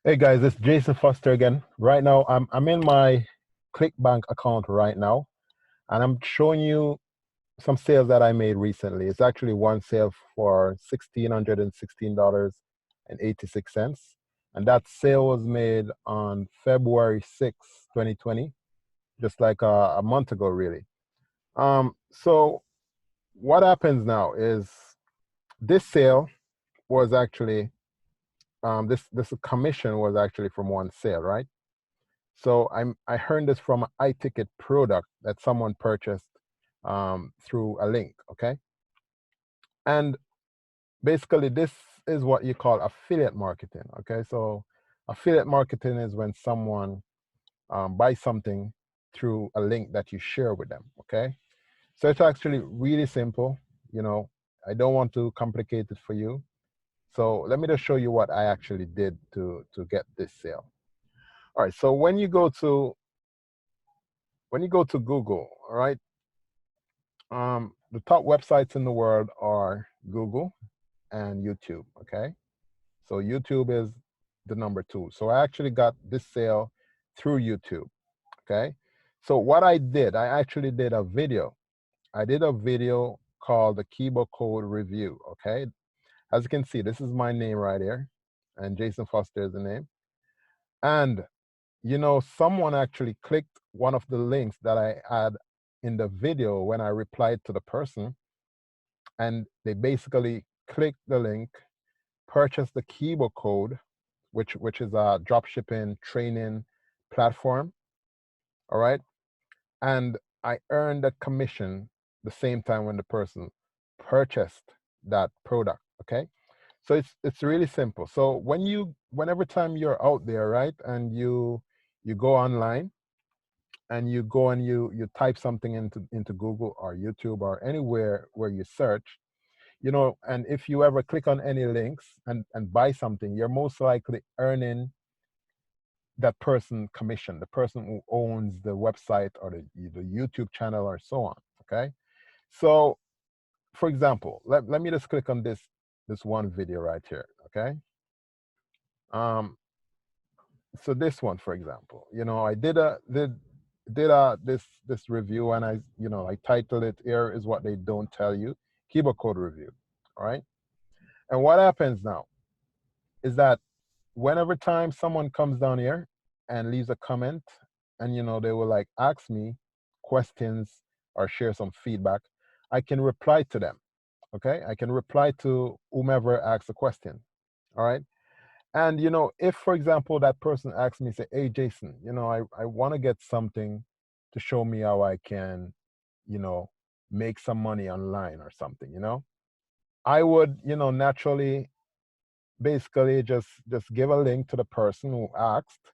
Hey guys, it's Jason Foster again. Right now, I'm in my ClickBank account right now, and I'm showing you some sales that I made recently. It's actually one sale for $1,616.86, and that sale was made on February 6th, 2020, just like a month ago, really. So what happens now is this sale was actually this commission was actually from one sale, right? So I heard this from an iTicket product that someone purchased through a link, okay? And basically this is what you call affiliate marketing, okay? So affiliate marketing is when someone buys something through a link that you share with them, okay? So it's actually really simple, you know. I don't want to complicate it for you. So let me just show you what I actually did to get this sale. All right, so when you go to Google, all right, the top websites in the world are Google and YouTube. Okay, so YouTube is the number two. So I actually got this sale through YouTube. Okay, so what I actually did a video. I did a video called the keyboard code review. Okay, as you can see, this is my name right here, and Jason Foster is the name. And someone actually clicked one of the links that I had in the video when I replied to the person, and they basically clicked the link, purchased the keyboard code, which is a dropshipping training platform. All right, and I earned a commission the same time when the person purchased that product. Okay, so it's really simple. So whenever time you're out there, right, and you go online and you go and you type something into Google or YouTube or anywhere where you search, and if you ever click on any links and buy something, you're most likely earning that person commission, the person who owns the website or the YouTube channel or so on. Okay. So for example, let me just click on this one video right here. Okay. Um, so this one, for example, I did this review, and I titled it, "Here is what they don't tell you," keyboard code review. All right. And what happens now is that whenever time someone comes down here and leaves a comment, and they will like ask me questions or share some feedback, I can reply to them. Okay, I can reply to whomever asks a question. All right. And if for example that person asks me, say, "Hey Jason, I want to get something to show me how I can you know make some money online or something," I would naturally basically just give a link to the person who asked,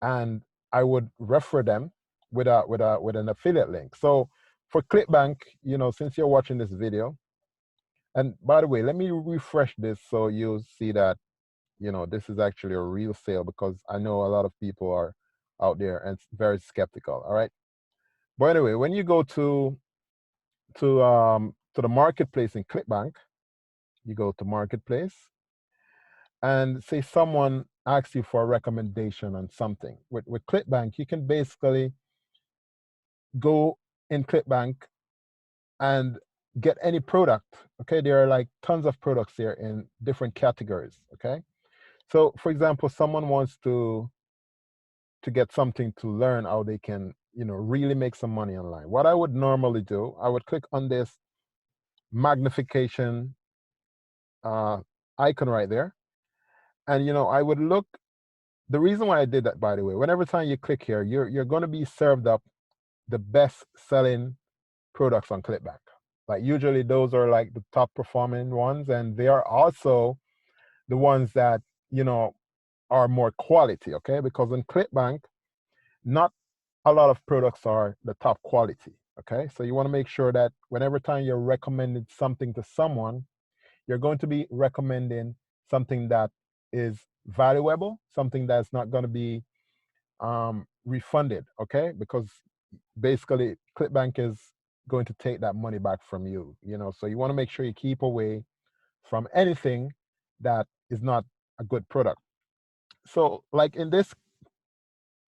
and I would refer them with an affiliate link. So for ClickBank, since you're watching this video, and by the way, let me refresh this so you'll see that this is actually a real sale, because I know a lot of people are out there and very skeptical. All right. But anyway, when you go to the marketplace in ClickBank, you go to marketplace, and say someone asks you for a recommendation on something. With ClickBank, you can basically go in ClickBank and get any product. Okay, there are like tons of products here in different categories. Okay, so for example, someone wants to get something to learn how they can really make some money online. What I would normally do, I would click on this magnification uh, icon right there, and I would look. The reason why I did that, by the way, whenever time you click here, you're going to be served up the best selling products on ClickBank. Like usually those are like the top performing ones, and they are also the ones that are more quality. Okay, because in ClickBank, not a lot of products are the top quality. Okay, so you want to make sure that whenever time you're recommending something to someone, you're going to be recommending something that is valuable, something that's not going to be refunded. Okay, because basically ClickBank is going to take that money back from you. So you want to make sure you keep away from anything that is not a good product. So like in this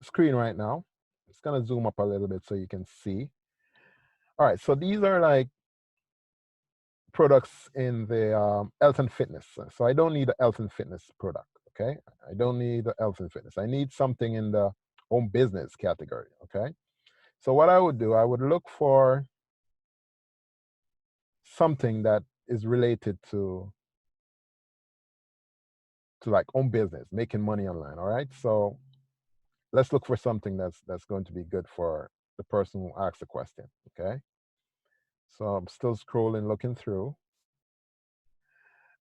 screen right now, it's gonna zoom up a little bit so you can see. All right, so these are like products in the health and fitness. So I don't need a health and fitness product, okay? I don't need a health and fitness. I need something in the home business category, okay? So what I would do, I would look for something that is related to like home business, making money online, all right? So let's look for something that's going to be good for the person who asked the question, okay? So I'm still scrolling, looking through.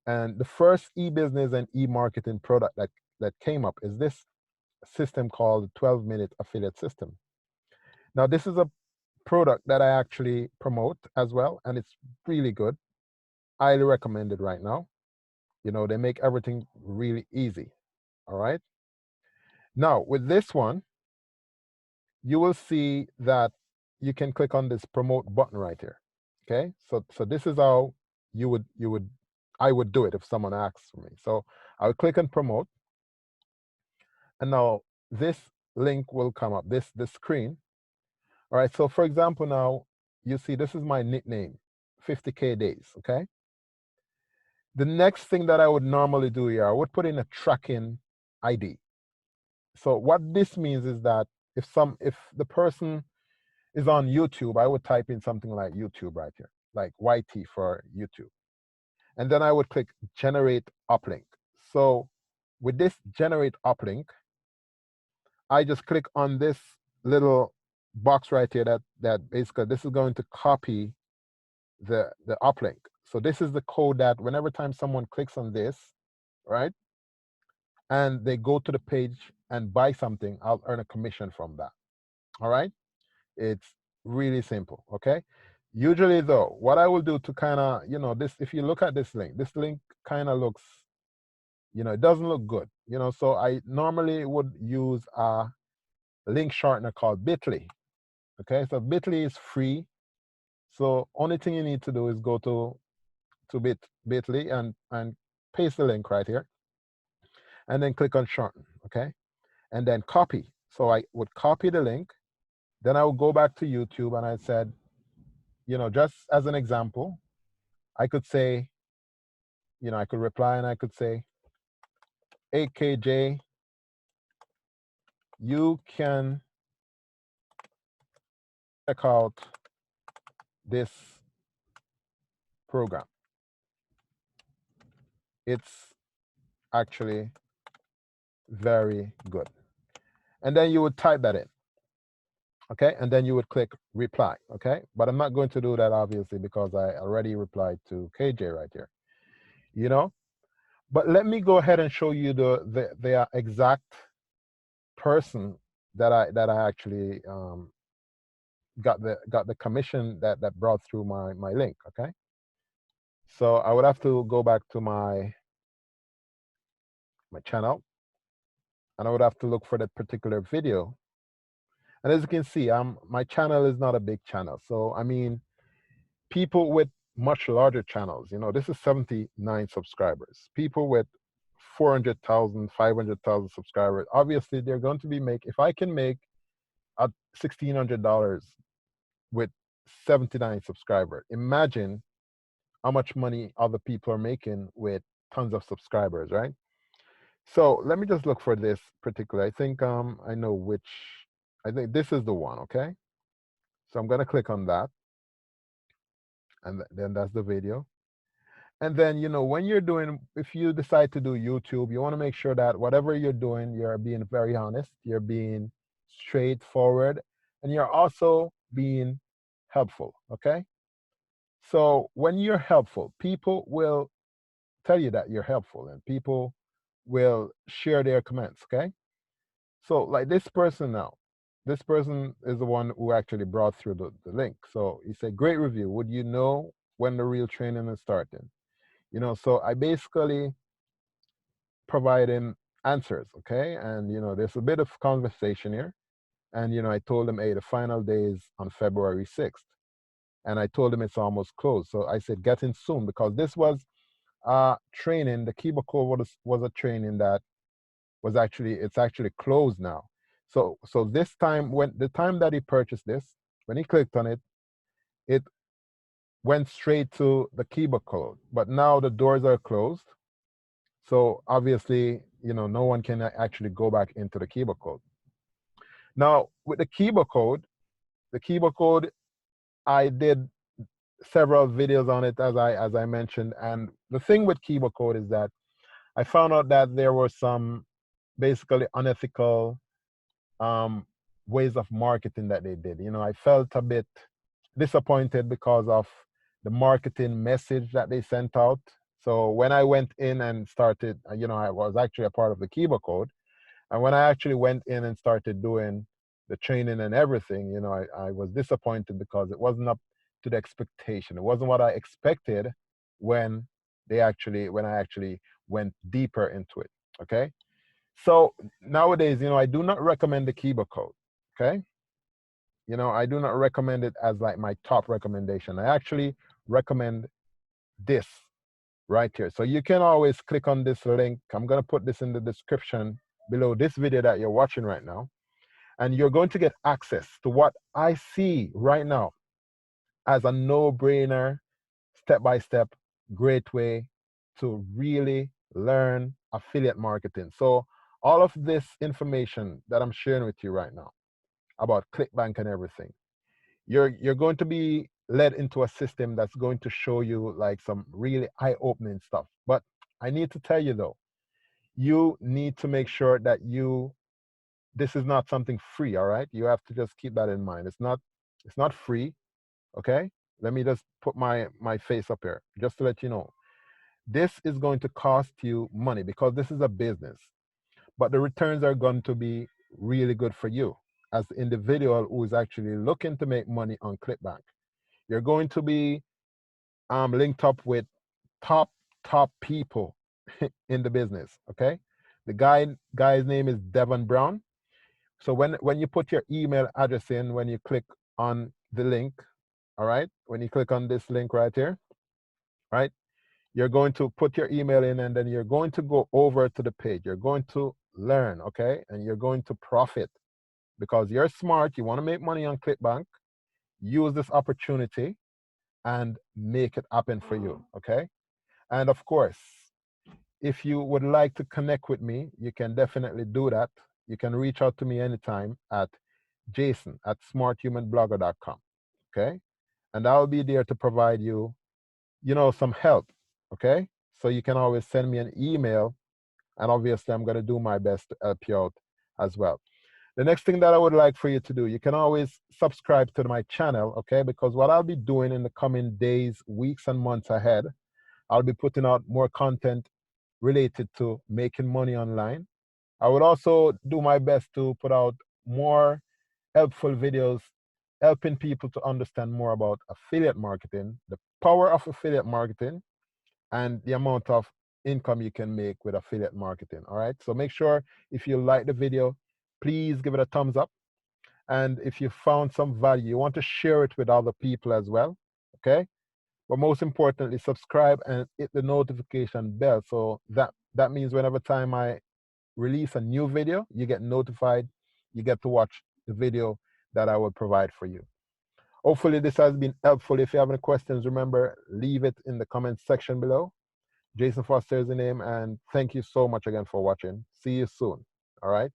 And the first e-business and e-marketing product that came up is this system called 12-minute affiliate system. Now, this is a product that I actually promote as well, and it's really good. Highly recommended right now. You know, they make everything really easy. All right. Now, with this one, you will see that you can click on this promote button right here. Okay. So this is how I would do it if someone asks for me. So I would click on promote, and now this link will come up, this screen. All right, so for example, now you see this is my nickname, 50K days, okay? The next thing that I would normally do here, I would put in a tracking ID. So what this means is that if the person is on YouTube, I would type in something like YouTube right here, like YT for YouTube. And then I would click generate uplink. So with this generate uplink, I just click on this little box right here that basically this is going to copy the uplink. So this is the code that whenever time someone clicks on this, right, and they go to the page and buy something, I'll earn a commission from that. All right, it's really simple. Okay, usually though, what I will do to kind of, you know, this, if you look at this link kind of looks, you know, it doesn't look good, you know, so I normally would use a link shortener called Bitly. Okay, so Bitly is free. So only thing you need to do is go to Bitly and paste the link right here, and then click on shorten. Okay, and then copy. So I would copy the link, then I would go back to YouTube, and I said, you know, just as an example, I could say, you know, I could reply and I could say, AKJ, you can check out this program. It's actually very good. And then you would type that in. Okay, and then you would click reply. Okay, but I'm not going to do that obviously because I already replied to KJ right here, you know. But let me go ahead and show you the exact person that I actually got the commission that brought through my link. Okay, so I would have to go back to my channel, and I would have to look for that particular video. And as you can see, my channel is not a big channel, so I mean, people with much larger channels, you know, this is 79 subscribers. People with 400,000, 500,000 subscribers, obviously they're going to be if I can make $1,600 with 79 subscribers, imagine how much money other people are making with tons of subscribers, right? So let me just look for this particular, I think I know which, I think this is the one, okay? So I'm gonna click on that, and then that's the video. And then, you know, when you're doing, if you decide to do YouTube, you want to make sure that whatever you're doing, you're being very honest, you're being straightforward, and you're also being helpful. Okay. So when you're helpful, people will tell you that you're helpful, and people will share their comments. Okay. So, like this person now, this person is the one who actually brought through the link. So he said, great review. Would you know when the real training is starting? You know, so I basically provide him answers, okay? And, you know, there's a bit of conversation here. And, you know, I told him, hey, the final day is on February 6th. And I told him it's almost closed. So I said, get in soon, because this was training. The Kiba Code was a training that was actually, it's actually closed now. So this time, when the time that he purchased this, when he clicked on it, it went straight to the keyboard code. But now the doors are closed. So obviously, no one can actually go back into the keyboard code. Now with the keyboard code, I did several videos on it, as I mentioned. And the thing with keyboard code is that I found out that there were some basically unethical ways of marketing that they did. I felt a bit disappointed because of the marketing message that they sent out. So when I went in and started, I was actually a part of the keyboard code. And when I actually went in and started doing the training and everything, I was disappointed because it wasn't up to the expectation. It wasn't what I expected when I actually went deeper into it. Okay. So nowadays, I do not recommend the keyboard code. Okay. I do not recommend it as like my top recommendation. I actually recommend this right here. So you can always click on this link. I'm going to put this in the description below this video that you're watching right now. And you're going to get access to what I see right now as a no-brainer, step-by-step, great way to really learn affiliate marketing. So all of this information that I'm sharing with you right now about ClickBank and everything, you're going to be led into a system that's going to show you like some really eye-opening stuff. But I need to tell you though, you need to make sure that this is not something free. All right, you have to just keep that in mind. It's not free. Okay, let me just put my face up here just to let you know. This is going to cost you money because this is a business, but the returns are going to be really good for you as the individual who is actually looking to make money on ClickBank. You're going to be linked up with top people in the business. Okay, the guy's name is Devon Brown. So when you put your email address in, when you click on the link, all right, when you click on this link right here, right, you're going to put your email in, and then you're going to go over to the page. You're going to learn, okay, and you're going to profit because you're smart. You want to make money on ClickBank. Use this opportunity and make it happen for you, okay? And of course, if you would like to connect with me, you can definitely do that. You can reach out to me anytime at jason@smarthumanblogger.com, okay? And I'll be there to provide you, some help, okay? So you can always send me an email, and obviously I'm going to do my best to help you out as well. The next thing that I would like for you to do, you can always subscribe to my channel, okay? Because what I'll be doing in the coming days, weeks, and months ahead, I'll be putting out more content related to making money online. I would also do my best to put out more helpful videos helping people to understand more about affiliate marketing, the power of affiliate marketing, and the amount of income you can make with affiliate marketing. All right, so make sure if you like the video, please give it a thumbs up. And if you found some value, you want to share it with other people as well. Okay, but most importantly, subscribe and hit the notification bell, so that means whenever time I release a new video, you get notified, you get to watch the video that I will provide for you. Hopefully this has been helpful. If you have any questions, remember, leave it in the comment section below. Jason Foster is the name, and thank you so much again for watching. See you soon. All right.